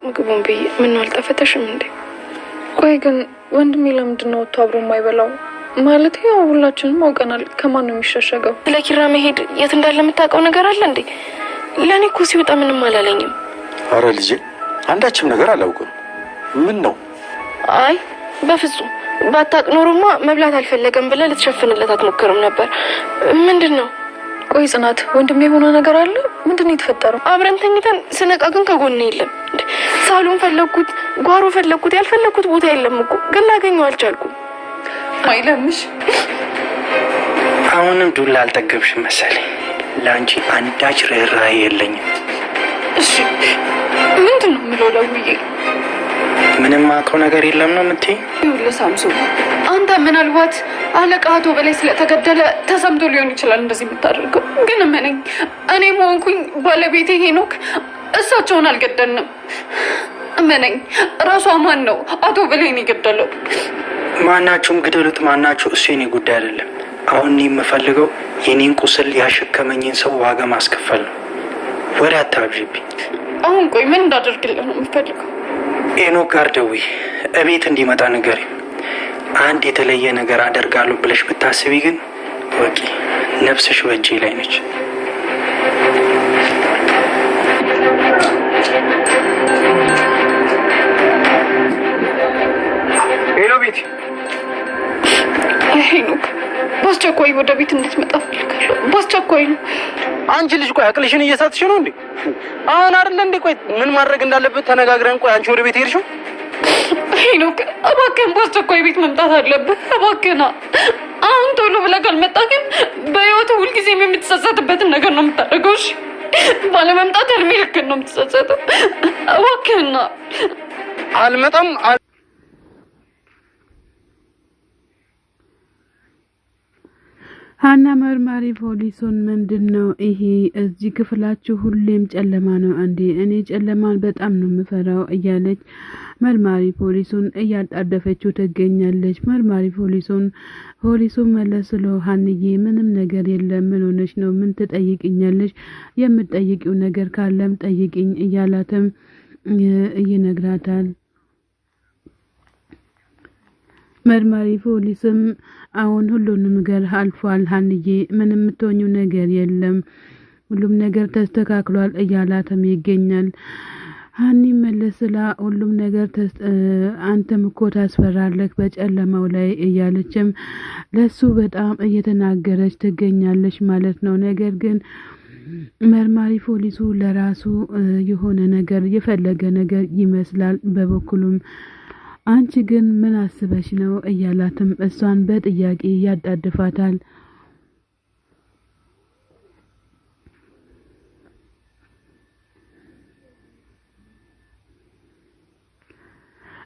ምግቡን ብዬ ምን አልጣፈተሽም እንዴ? ቆይ ግን ወንድሜ ለምንድነው አብሮ የማይበላው? ማለት ያው ሁላችንም አውቀናል። ከማን ነው የሚሸሸገው? ለኪራ መሄድ የት እንዳለ የምታውቀው ነገር አለ እንዴ? ለኔ እኮ ሲወጣ ምንም አላለኝም። አረ ልጄ አንዳችም ነገር አላውቅም። ምን ነው? አይ በፍጹም ባታውቅ ኖሮማ መብላት አልፈለገም ብለህ ልትሸፍንለት አትሞክርም ነበር። ምንድነው? ቆይ ጽናት ወንድሜ የሆነ ነገር አለ? ምንድነው የተፈጠረው? አብረን ተኝተን ስነቃ ግን ከጎኔ የለም። ሳሎን ፈለኩት፣ ጓሮ ፈለኩት፣ ያልፈለኩት ቦታ የለም እኮ ግን ላገኘው አልቻልኩም። አይለምሽ አሁንም ዱላ አልጠገብሽ መሰለኝ። ላንቺ አንዳች ርህራሄ የለኝም። እሺ ምንድነው የምለው? ለውዬ ምንም አውቀው ነገር የለም ነው የምትይኝ? ይኸውልህ ሳምሶን፣ አንተ ምናልባት አለቃ አቶ በላይ ስለተገደለ ተሰምቶ ሊሆን ይችላል እንደዚህ የምታደርገው። ግን እመነኝ፣ እኔም ሆንኩኝ ባለቤቴ ሄኖክ እሳቸውን አልገደልንም። እመነኝ፣ ራሷ ማን ነው አቶ በላይን የገደለው? ማናችሁም ግደሉት፣ ማናችሁ፣ እሱ የኔ ጉዳይ አይደለም። አሁን የምፈልገው የኔን ቁስል ያሸከመኝን ሰው ዋጋ ማስከፈል ነው። ወሬ አታብዥብኝ። አሁን ቆይ ምን እንዳደርግልህ ነው የምፈልገው? ሄኖክ ጋር ደውዬ እቤት እንዲመጣ ንገሪው። አንድ የተለየ ነገር አደርጋለሁ ብለሽ ብታስቢ ግን ወቂ ነፍስሽ በእጄ ላይ ነች። ሄሎ ቤት። ሄኖክ በአስቸኳይ ወደ ቤት እንድትመጣ ፈልጋለሁ። በአስቸኳይ ነው። አንቺ ልጅ ቆይ አቅልሽን እየሳትሽ ነው እንዴ? አሁን አይደል እንዴ? ቆይ ምን ማድረግ እንዳለበት ተነጋግረን ቆይ አንቺ ወደ ቤት ሄድሽው? ሄኖክ እባክህን በአስቸኳይ ቤት መምጣት አለብህ። እባክህና አሁን ቶሎ ብለህ ካልመጣህ ግን በህይወት ሁልጊዜም የምትጸጸትበትን ነገር ነው የምታደርገው። እሺ ባለመምጣት እድሜ ልክህን ነው የምትጸጸተው። እባክህና አልመጣም። ሀና መርማሪ ፖሊሱን ምንድነው ይሄ? እዚህ ክፍላችሁ ሁሌም ጨለማ ነው እንዴ? እኔ ጨለማን በጣም ነው የምፈራው እያለች መርማሪ ፖሊሱን እያጣደፈችው ትገኛለች። መርማሪ ፖሊሱን መለስሎ ሀንዬ ምንም ነገር የለም፣ ምን ሆነሽ ነው? ምን ትጠይቅኛለሽ? የምትጠይቂው ነገር ካለም ጠይቅኝ እያላትም ይነግራታል። መርማሪ ፖሊስም አሁን ሁሉንም ነገር አልፏል ሀንዬ፣ ምንም የምትሆኚው ነገር የለም፣ ሁሉም ነገር ተስተካክሏል እያላትም ይገኛል። ሀኒ መለስላ ሁሉም ነገር አንተም እኮ ታስፈራለህ በጨለማው ላይ እያለችም ለሱ በጣም እየተናገረች ትገኛለች ማለት ነው። ነገር ግን መርማሪ ፖሊሱ ለራሱ የሆነ ነገር የፈለገ ነገር ይመስላል በበኩሉም አንቺ ግን ምን አስበሽ ነው እያላትም እሷን በጥያቄ ያጣድፋታል።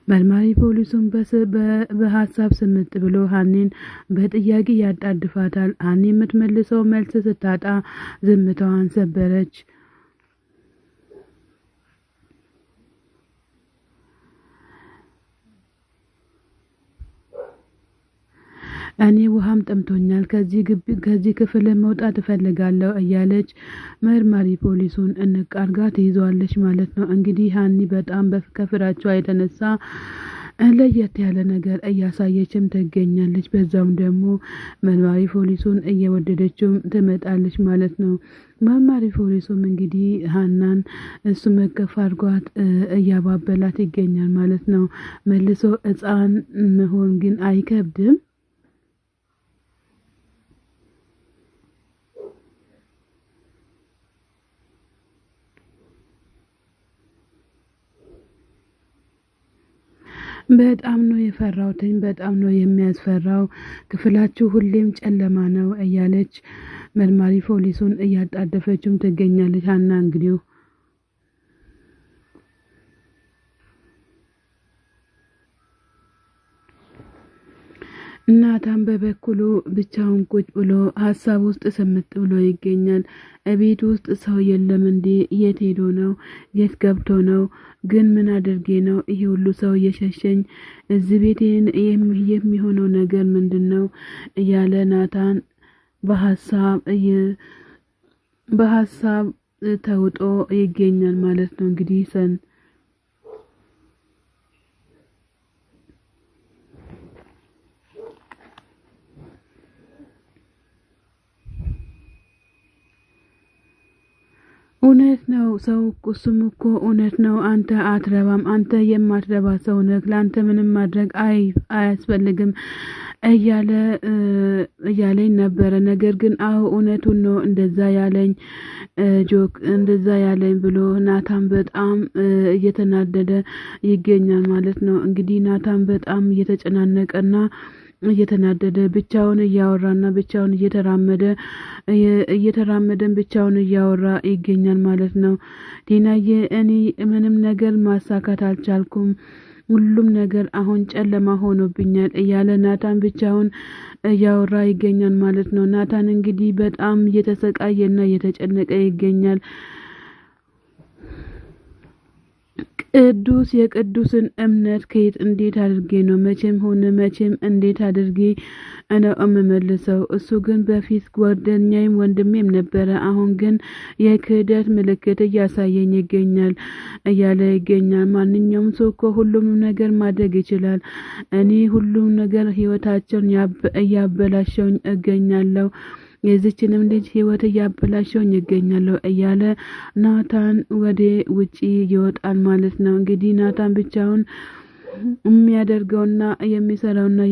መርማሪ ፖሊሱን በሀሳብ ስምጥ ብሎ ሀኒን በጥያቄ ያጣድፋታል። ሀኒ የምትመልሰው መልስ ስታጣ ዝምታዋን ሰበረች። እኔ ውሃም ጠምቶኛል፣ ከዚህ ክፍል መውጣት እፈልጋለሁ እያለች መርማሪ ፖሊሱን እንቅ አርጋ ትይዟለች ማለት ነው። እንግዲህ ሀኒ በጣም ከፍራቿ የተነሳ ለየት ያለ ነገር እያሳየችም ትገኛለች። በዛውም ደግሞ መርማሪ ፖሊሱን እየወደደችው ትመጣለች ማለት ነው። መርማሪ ፖሊሱም እንግዲህ ሀናን እሱ መቀፍ አድርጓት እያባበላት ይገኛል ማለት ነው። መልሶ ሕፃን መሆን ግን አይከብድም? በጣም ነው የፈራሁትኝ፣ በጣም ነው የሚያስፈራው፣ ክፍላችሁ ሁሌም ጨለማ ነው እያለች መርማሪ ፖሊሱን እያጣደፈችም ትገኛለች። ሀና እንግዲህ ናታን በበኩሉ ብቻውን ቁጭ ብሎ ሀሳብ ውስጥ ስምጥ ብሎ ይገኛል። እቤት ውስጥ ሰው የለም እንዴ? የት ሄዶ ነው? የት ገብቶ ነው? ግን ምን አድርጌ ነው ይሄ ሁሉ ሰው እየሸሸኝ? እዚህ ቤት የሚሆነው ነገር ምንድነው? እያለ ናታን በሀሳብ ተውጦ ይገኛል ማለት ነው። እንግዲህ እውነት ነው። ሰው እሱም እኮ እውነት ነው። አንተ አትረባም፣ አንተ የማትረባ ሰው ነህ፣ ለአንተ ምንም ማድረግ አያስፈልግም እያለኝ ነበረ። ነገር ግን አዎ እውነቱን ነው እንደዛ ያለኝ እንደዛ ያለኝ ብሎ ናታን በጣም እየተናደደ ይገኛል ማለት ነው። እንግዲህ ናታን በጣም እየተጨናነቀና እየተናደደ ብቻውን እያወራና ብቻውን እየተራመደን ብቻውን እያወራ ይገኛል ማለት ነው። ዲናዬ እኔ ምንም ነገር ማሳካት አልቻልኩም፣ ሁሉም ነገር አሁን ጨለማ ሆኖብኛል እያለ ናታን ብቻውን እያወራ ይገኛል ማለት ነው። ናታን እንግዲህ በጣም እየተሰቃየና እየተጨነቀ ይገኛል። የቅዱስን እምነት ከየት እንዴት አድርጌ ነው መቼም እንዴት አድርጌ ነው እምመልሰው? እሱ ግን በፊት ጓደኛዬም ወንድሜም ነበረ፣ አሁን ግን የክህደት ምልክት እያሳየኝ ይገኛል እያለ ይገኛል። ማንኛውም ሰው እኮ ሁሉም ነገር ማድረግ ይችላል። እኔ ሁሉም ነገር ህይወታቸውን እያበላሸውኝ እገኛለሁ፣ የዚችንም ልጅ ህይወት እያበላሸውኝ ይገኛለሁ እያለ ናታን ወደ ውጪ ይወጣል ማለት ነው። እንግዲህ ናታን ብቻውን የሚያደርገውና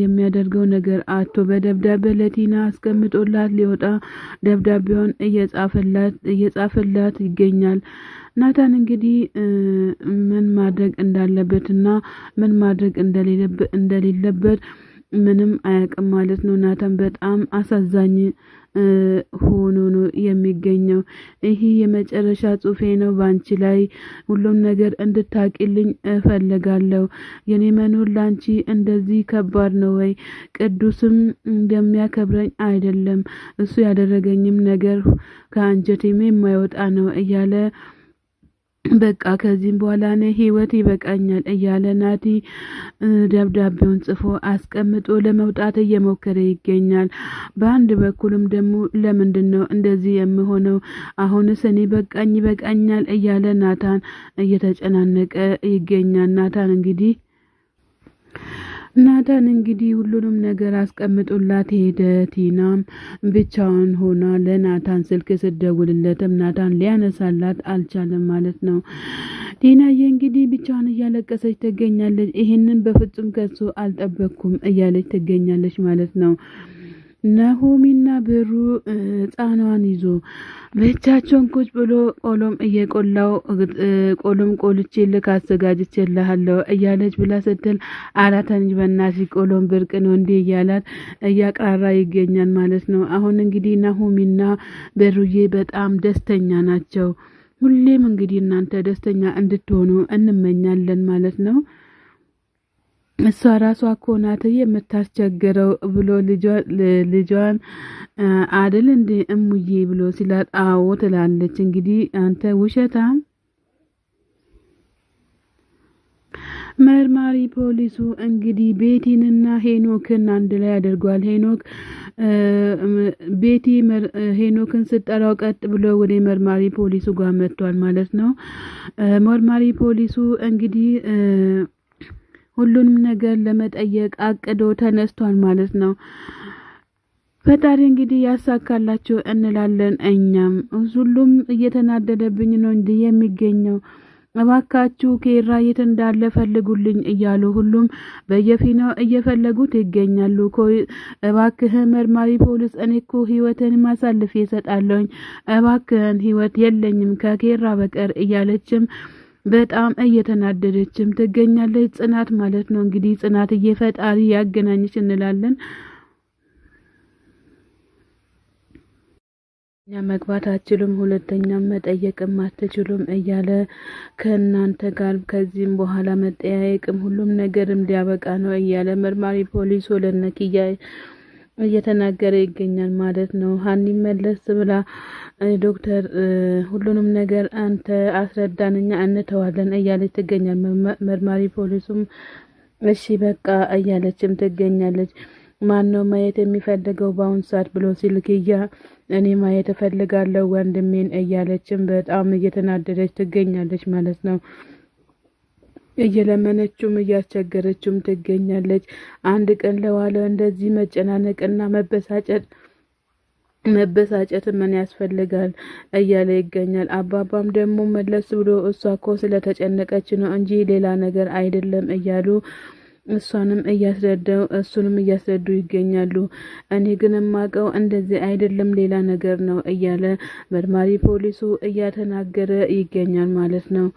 የሚያደርገው ነገር አቶ በደብዳቤ ለቲና አስቀምጦላት ሊወጣ ደብዳቤውን እየጻፈላት ይገኛል። ናታን እንግዲህ ምን ማድረግ እንዳለበትና ምን ማድረግ እንደሌለበት ምንም አያውቅም ማለት ነው። ናታን በጣም አሳዛኝ ሆኖ ነው የሚገኘው። ይሄ የመጨረሻ ጽሑፌ ነው ባንቺ ላይ ሁሉም ነገር እንድታቂልኝ እፈልጋለሁ። የኔ መኖር ላንቺ እንደዚህ ከባድ ነው ወይ? ቅዱስም እንደሚያከብረኝ አይደለም፣ እሱ ያደረገኝም ነገር ከአንጀቴም የማይወጣ ነው እያለ በቃ ከዚህም በኋላ ነው ህይወት ይበቃኛል እያለ ናቲ ደብዳቤውን ጽፎ አስቀምጦ ለመውጣት እየሞከረ ይገኛል። በአንድ በኩልም ደግሞ ለምንድነው እንደዚህ የምሆነው? አሁንስ እኔ ይበቃኛል እያለ ናታን እየተጨናነቀ ይገኛል። ናታን እንግዲህ ሁሉንም ነገር አስቀምጦላት ሄደ። ቲናም ብቻውን ሆና ለናታን ስልክ ስደውልለትም ናታን ሊያነሳላት አልቻለም ማለት ነው። ቲናዬ እንግዲህ ብቻውን እያለቀሰች ትገኛለች። ይሄንን በፍጹም ከሱ አልጠበቅኩም እያለች ትገኛለች ማለት ነው። ናሆሚና ብሩ ህፃኗን ይዞ ብቻቸውን ቁጭ ብሎ ቆሎም ቆልቼልህ አዘጋጅቼልሃለሁ እያለች ብላ ስትል አራተን በእናትሽ ቆሎም ብርቅ ነው እንዴ እያላት እያቅራራ ይገኛል ማለት ነው። አሁን እንግዲህ ናሆሚና ብሩዬ በጣም ደስተኛ ናቸው። ሁሌም እንግዲህ እናንተ ደስተኛ እንድትሆኑ እንመኛለን ማለት ነው። እሷ ራሷ እኮ ናት የምታስቸግረው ብሎ ልጇን አደል እንዴ እሙዬ ብሎ ሲላት አዎ ትላለች። እንግዲህ አንተ ውሸታም። መርማሪ ፖሊሱ እንግዲህ ቤቲንና ሄኖክን አንድ ላይ አድርጓል። ቤቲ ሄኖክን ስጠራው ቀጥ ብሎ ወደ መርማሪ ፖሊሱ ጋር መጥቷል ማለት ነው። መርማሪ ፖሊሱ እንግዲህ ሁሉንም ነገር ለመጠየቅ አቅዶ ተነስቷል ማለት ነው። ፈጣሪ እንግዲህ ያሳካላችሁ እንላለን። እኛም ሁሉም እየተናደደብኝ ነው እንዴ የሚገኘው፣ እባካችሁ ኬራ የት እንዳለ ፈልጉልኝ እያሉ ሁሉም በየፊናው እየፈለጉት ይገኛሉ። እባክህ መርማሪ ፖሊስ እኔ እኮ ህይወትን ማሳልፍ እሰጣለሁኝ፣ እባክህን ህይወት የለኝም ከኬራ በቀር እያለችም በጣም እየተናደደችም ትገኛለች። ጽናት ማለት ነው እንግዲህ ጽናትዬ ፈጣሪ ያገናኝሽ እንላለን። መግባት አትችሉም፣ ሁለተኛም መጠየቅም አትችሉም እያለ ከእናንተ ጋር ከዚህም በኋላ መጠያየቅም ሁሉም ነገርም ሊያበቃ ነው እያለ መርማሪ ፖሊስ ለነኪያ እየተናገረ ይገኛል ማለት ነው። ሀኒ መለስ ብላ ዶክተር ሁሉንም ነገር አንተ አስረዳንኛ እንተዋለን እያለች ትገኛል። መርማሪ ፖሊሱም እሺ በቃ እያለችም ትገኛለች። ማን ነው ማየት የሚፈልገው በአሁን ሰዓት ብሎ ሲልክያ እኔ ማየት እፈልጋለሁ ወንድሜን እያለችም በጣም እየተናደደች ትገኛለች ማለት ነው። እየለመነችውም እያስቸገረችውም ትገኛለች። አንድ ቀን ለዋለ እንደዚህ መጨናነቅና መበሳጨት መበሳጨት ምን ያስፈልጋል እያለ ይገኛል። አባባም ደግሞ መለስ ብሎ እሷ እኮ ስለተጨነቀች ነው እንጂ ሌላ ነገር አይደለም እያሉ እሷንም እያስረዳው እሱንም እያስረዱ ይገኛሉ። እኔ ግን የማውቀው እንደዚህ አይደለም ሌላ ነገር ነው እያለ መርማሪ ፖሊሱ እያተናገረ ይገኛል ማለት ነው።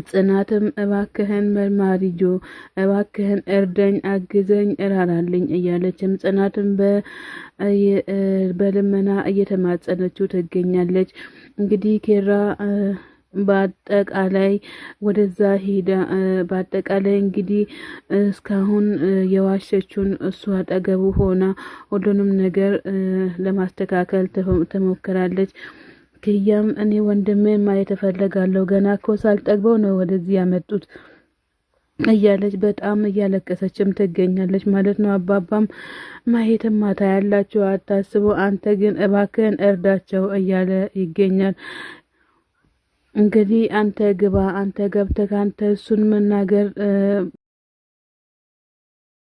ጽናትም እባክህን መርማሪ ጆ እባክህን እርደኝ፣ አግዘኝ፣ እራራልኝ እያለችም ጽናትም በልመና እየተማጸነችው ትገኛለች። እንግዲህ ኬራ በአጠቃላይ ወደዛ ሄዳ በአጠቃላይ እንግዲህ እስካሁን የዋሸችውን እሱ አጠገቡ ሆና ሁሉንም ነገር ለማስተካከል ተሞክራለች። ክያም እኔ ወንድሜ ማየት እፈልጋለሁ ገና እኮ ሳልጠግበው ነው ወደዚህ ያመጡት እያለች በጣም እያለቀሰችም ትገኛለች ማለት ነው። አባባም ማየትም ማታ ያላችሁ አታስቡ፣ አንተ ግን እባክህን እርዳቸው እያለ ይገኛል። እንግዲህ አንተ ግባ፣ አንተ ገብተህ አንተ እሱን መናገር